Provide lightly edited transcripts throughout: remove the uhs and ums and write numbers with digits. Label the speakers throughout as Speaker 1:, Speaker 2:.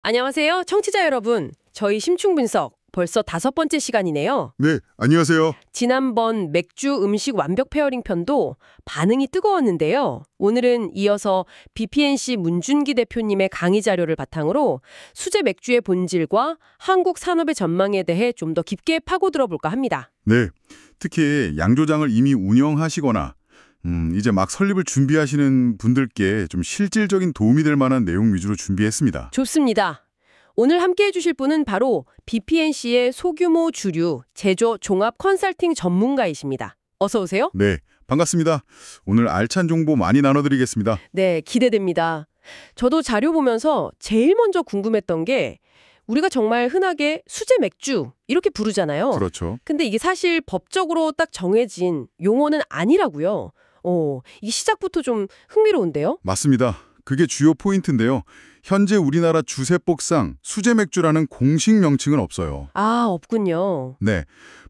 Speaker 1: 안녕하세요, 청취자 여러분. 저희 심층분석 벌써 5번째 시간이네요.
Speaker 2: 네, 안녕하세요.
Speaker 1: 지난번 맥주 음식 완벽 페어링 편도 반응이 뜨거웠는데요. 오늘은 이어서 BPNC 문준기 대표님의 강의 자료를 바탕으로 수제 맥주의 본질과 한국 산업의 전망에 대해 좀 더 깊게 파고들어 볼까 합니다.
Speaker 2: 네, 특히 양조장을 이미 운영하시거나 이제 막 설립을 준비하시는 분들께 좀 실질적인 도움이 될 만한 내용 위주로 준비했습니다.
Speaker 1: 좋습니다. 오늘 함께 해주실 분은 바로 BPNC의 소규모 주류 제조 종합 컨설팅 전문가이십니다. 어서 오세요.
Speaker 2: 네, 반갑습니다. 오늘 알찬 정보 많이 나눠드리겠습니다.
Speaker 1: 네, 기대됩니다. 저도 자료 보면서 제일 먼저 궁금했던 게 우리가 정말 흔하게 수제 맥주 이렇게 부르잖아요.
Speaker 2: 그렇죠.
Speaker 1: 근데 이게 사실 법적으로 딱 정해진 용어는 아니라고요. 이게 시작부터 좀 흥미로운데요?
Speaker 2: 맞습니다. 그게 주요 포인트인데요. 현재 우리나라 주세법상 수제 맥주라는 공식 명칭은 없어요.
Speaker 1: 아, 없군요.
Speaker 2: 네,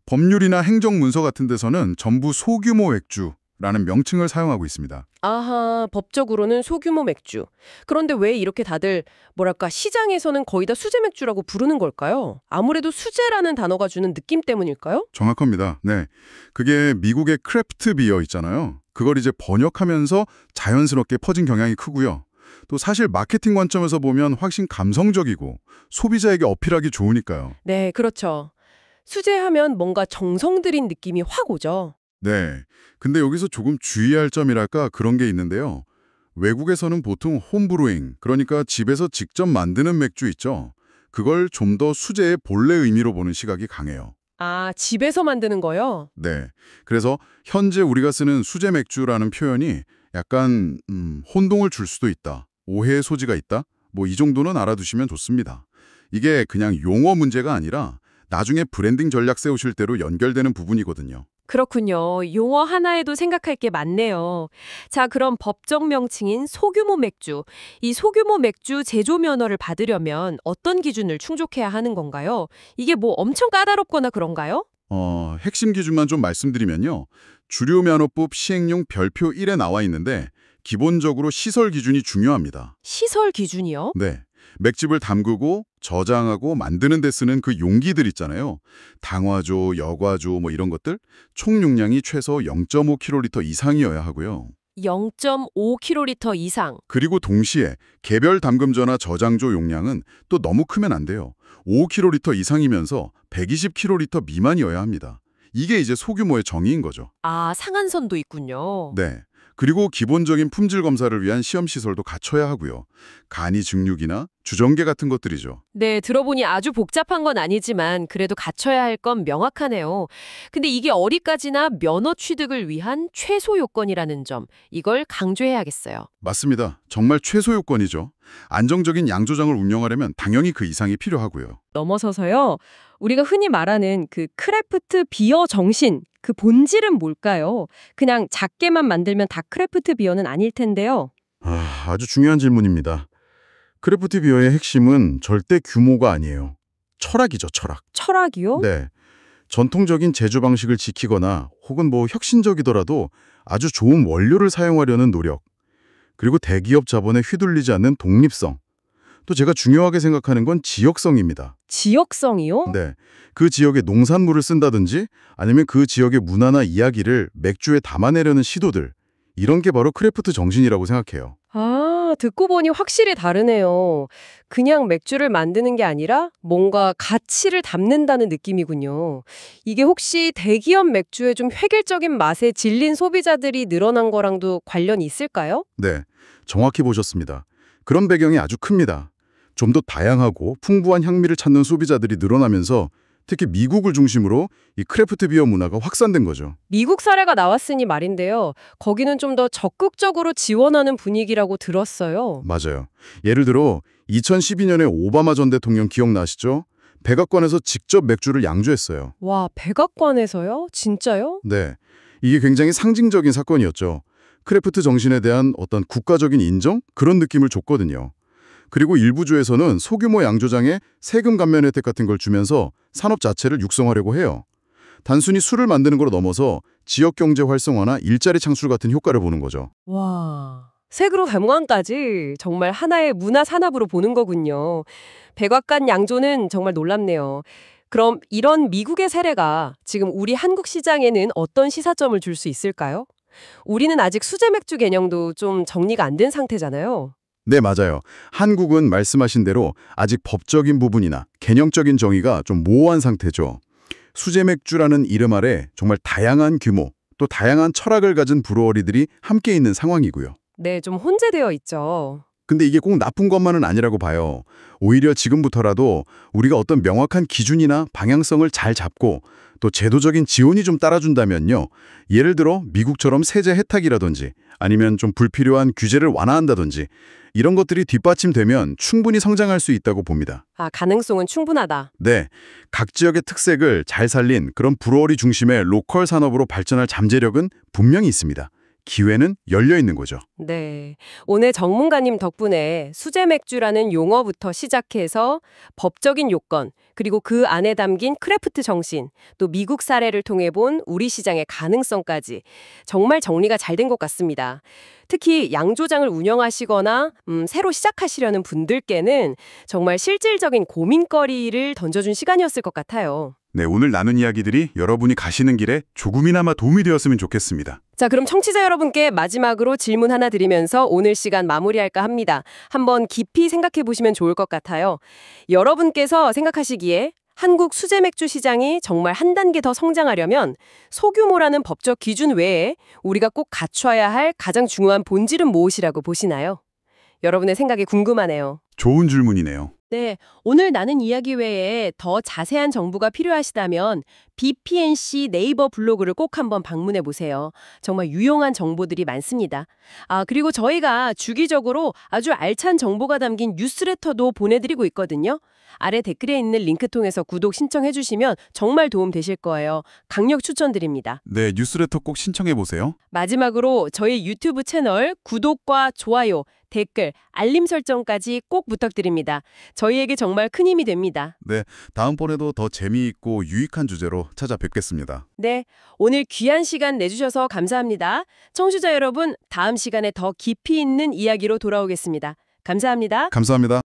Speaker 2: 법률이나 행정문서 같은 데서는 전부 소규모 맥주라는 명칭을 사용하고 있습니다.
Speaker 1: 아하, 법적으로는 소규모 맥주. 그런데 왜 이렇게 다들 뭐랄까 시장에서는 거의 다 수제 맥주라고 부르는 걸까요? 아무래도 수제라는 단어가 주는 느낌 때문일까요?
Speaker 2: 정확합니다. 네, 그게 미국의 크래프트 비어 있잖아요. 그걸 이제 번역하면서 자연스럽게 퍼진 경향이 크고요. 또 사실 마케팅 관점에서 보면 훨씬 감성적이고 소비자에게 어필하기 좋으니까요.
Speaker 1: 네, 그렇죠. 수제하면 뭔가 정성 들인 느낌이 확 오죠.
Speaker 2: 네, 근데 여기서 조금 주의할 점이랄까 그런 게 있는데요. 외국에서는 보통 홈브루잉, 그러니까 집에서 직접 만드는 맥주 있죠. 그걸 좀 더 수제의 본래 의미로 보는 시각이 강해요.
Speaker 1: 아, 집에서 만드는 거요?
Speaker 2: 네, 그래서 현재 우리가 쓰는 수제 맥주라는 표현이 약간 혼동을 줄 수도 있다. 오해의 소지가 있다. 뭐 이 정도는 알아두시면 좋습니다. 이게 그냥 용어 문제가 아니라 나중에 브랜딩 전략 세우실 때로 연결되는 부분이거든요.
Speaker 1: 그렇군요. 용어 하나에도 생각할 게 많네요. 자, 그럼 법적 명칭인 소규모 맥주. 이 소규모 맥주 제조 면허를 받으려면 어떤 기준을 충족해야 하는 건가요? 이게 뭐 엄청 까다롭거나 그런가요?
Speaker 2: 핵심 기준만 좀 말씀드리면요. 주류면허법 시행령 별표 1에 나와 있는데 기본적으로 시설 기준이 중요합니다.
Speaker 1: 시설 기준이요?
Speaker 2: 네. 맥집을 담그고 저장하고 만드는 데 쓰는 그 용기들 있잖아요. 당화조, 여과조 뭐 이런 것들 총 용량이 최소 0.5kl 이상이어야 하고요.
Speaker 1: 0.5kl 이상.
Speaker 2: 그리고 동시에 개별 담금조나 저장조 용량은 또 너무 크면 안 돼요. 5kl 이상이면서 120kl 미만이어야 합니다. 이게 이제 소규모의 정의인 거죠.
Speaker 1: 아, 상한선도 있군요.
Speaker 2: 네. 그리고 기본적인 품질 검사를 위한 시험 시설도 갖춰야 하고요. 간이 증류기나 주정계 같은 것들이죠.
Speaker 1: 네, 들어보니 아주 복잡한 건 아니지만 그래도 갖춰야 할 건 명확하네요. 근데 이게 어디까지나 면허 취득을 위한 최소 요건이라는 점, 이걸 강조해야겠어요.
Speaker 2: 맞습니다. 정말 최소 요건이죠. 안정적인 양조장을 운영하려면 당연히 그 이상이 필요하고요.
Speaker 1: 넘어서서요. 우리가 흔히 말하는 그 크래프트 비어 정신, 그 본질은 뭘까요? 그냥 작게만 만들면 다 크래프트 비어는 아닐 텐데요.
Speaker 2: 아주 중요한 질문입니다. 크래프트 비어의 핵심은 절대 규모가 아니에요. 철학이죠, 철학.
Speaker 1: 철학이요?
Speaker 2: 네. 전통적인 제조 방식을 지키거나 혹은 뭐 혁신적이더라도 아주 좋은 원료를 사용하려는 노력. 그리고 대기업 자본에 휘둘리지 않는 독립성. 또 제가 중요하게 생각하는 건 지역성입니다.
Speaker 1: 지역성이요?
Speaker 2: 네. 그 지역의 농산물을 쓴다든지 아니면 그 지역의 문화나 이야기를 맥주에 담아내려는 시도들. 이런 게 바로 크래프트 정신이라고 생각해요.
Speaker 1: 아, 듣고 보니 확실히 다르네요. 그냥 맥주를 만드는 게 아니라 뭔가 가치를 담는다는 느낌이군요. 이게 혹시 대기업 맥주의 좀 획일적인 맛에 질린 소비자들이 늘어난 거랑도 관련이 있을까요?
Speaker 2: 네. 정확히 보셨습니다. 그런 배경이 아주 큽니다. 좀 더 다양하고 풍부한 향미를 찾는 소비자들이 늘어나면서 특히 미국을 중심으로 이 크래프트 비어 문화가 확산된 거죠.
Speaker 1: 미국 사례가 나왔으니 말인데요. 거기는 좀 더 적극적으로 지원하는 분위기라고 들었어요.
Speaker 2: 맞아요. 예를 들어 2012년에 오바마 전 대통령 기억나시죠? 백악관에서 직접 맥주를 양조했어요.
Speaker 1: 와, 백악관에서요? 진짜요?
Speaker 2: 네. 이게 굉장히 상징적인 사건이었죠. 크래프트 정신에 대한 어떤 국가적인 인정? 그런 느낌을 줬거든요. 그리고 일부 주에서는 소규모 양조장에 세금 감면 혜택 같은 걸 주면서 산업 자체를 육성하려고 해요. 단순히 술을 만드는 걸로 넘어서 지역 경제 활성화나 일자리 창출 같은 효과를 보는 거죠.
Speaker 1: 와, 색으로 배모관까지 정말 하나의 문화 산업으로 보는 거군요. 백악관 양조는 정말 놀랍네요. 그럼 이런 미국의 사례가 지금 우리 한국 시장에는 어떤 시사점을 줄 수 있을까요? 우리는 아직 수제 맥주 개념도 좀 정리가 안 된 상태잖아요.
Speaker 2: 네, 맞아요. 한국은 말씀하신 대로 아직 법적인 부분이나 개념적인 정의가 좀 모호한 상태죠. 수제 맥주라는 이름 아래 정말 다양한 규모, 또 다양한 철학을 가진 브루어리들이 함께 있는 상황이고요.
Speaker 1: 네, 좀 혼재되어 있죠.
Speaker 2: 근데 이게 꼭 나쁜 것만은 아니라고 봐요. 오히려 지금부터라도 우리가 어떤 명확한 기준이나 방향성을 잘 잡고 또 제도적인 지원이 좀 따라준다면요. 예를 들어 미국처럼 세제 혜택이라든지 아니면 좀 불필요한 규제를 완화한다든지 이런 것들이 뒷받침되면 충분히 성장할 수 있다고 봅니다.
Speaker 1: 아, 가능성은 충분하다.
Speaker 2: 네, 각 지역의 특색을 잘 살린 그런 브루어리 중심의 로컬 산업으로 발전할 잠재력은 분명히 있습니다. 기회는 열려 있는 거죠.
Speaker 1: 네. 오늘 전문가님 덕분에 수제 맥주라는 용어부터 시작해서 법적인 요건, 그리고 그 안에 담긴 크래프트 정신, 또 미국 사례를 통해 본 우리 시장의 가능성까지 정말 정리가 잘 된 것 같습니다. 특히 양조장을 운영하시거나 새로 시작하시려는 분들께는 정말 실질적인 고민거리를 던져준 시간이었을 것 같아요.
Speaker 2: 네, 오늘 나눈 이야기들이 여러분이 가시는 길에 조금이나마 도움이 되었으면 좋겠습니다.
Speaker 1: 자, 그럼 청취자 여러분께 마지막으로 질문 하나 드리면서 오늘 시간 마무리할까 합니다. 한번 깊이 생각해 보시면 좋을 것 같아요. 여러분께서 생각하시기에 한국 수제 맥주 시장이 정말 한 단계 더 성장하려면 소규모라는 법적 기준 외에 우리가 꼭 갖춰야 할 가장 중요한 본질은 무엇이라고 보시나요? 여러분의 생각이 궁금하네요.
Speaker 2: 좋은 질문이네요.
Speaker 1: 네, 오늘 나눈 이야기 외에 더 자세한 정보가 필요하시다면 BPNC 네이버 블로그를 꼭 한번 방문해 보세요. 정말 유용한 정보들이 많습니다. 아, 그리고 저희가 주기적으로 아주 알찬 정보가 담긴 뉴스레터도 보내드리고 있거든요. 아래 댓글에 있는 링크 통해서 구독 신청해 주시면 정말 도움 되실 거예요. 강력 추천드립니다.
Speaker 2: 네, 뉴스레터 꼭 신청해 보세요.
Speaker 1: 마지막으로 저희 유튜브 채널 구독과 좋아요, 댓글, 알림 설정까지 꼭 부탁드립니다. 저희에게 정말 큰 힘이 됩니다.
Speaker 2: 네, 다음번에도 더 재미있고 유익한 주제로 찾아뵙겠습니다.
Speaker 1: 네, 오늘 귀한 시간 내주셔서 감사합니다. 청취자 여러분, 다음 시간에 더 깊이 있는 이야기로 돌아오겠습니다. 감사합니다.
Speaker 2: 감사합니다.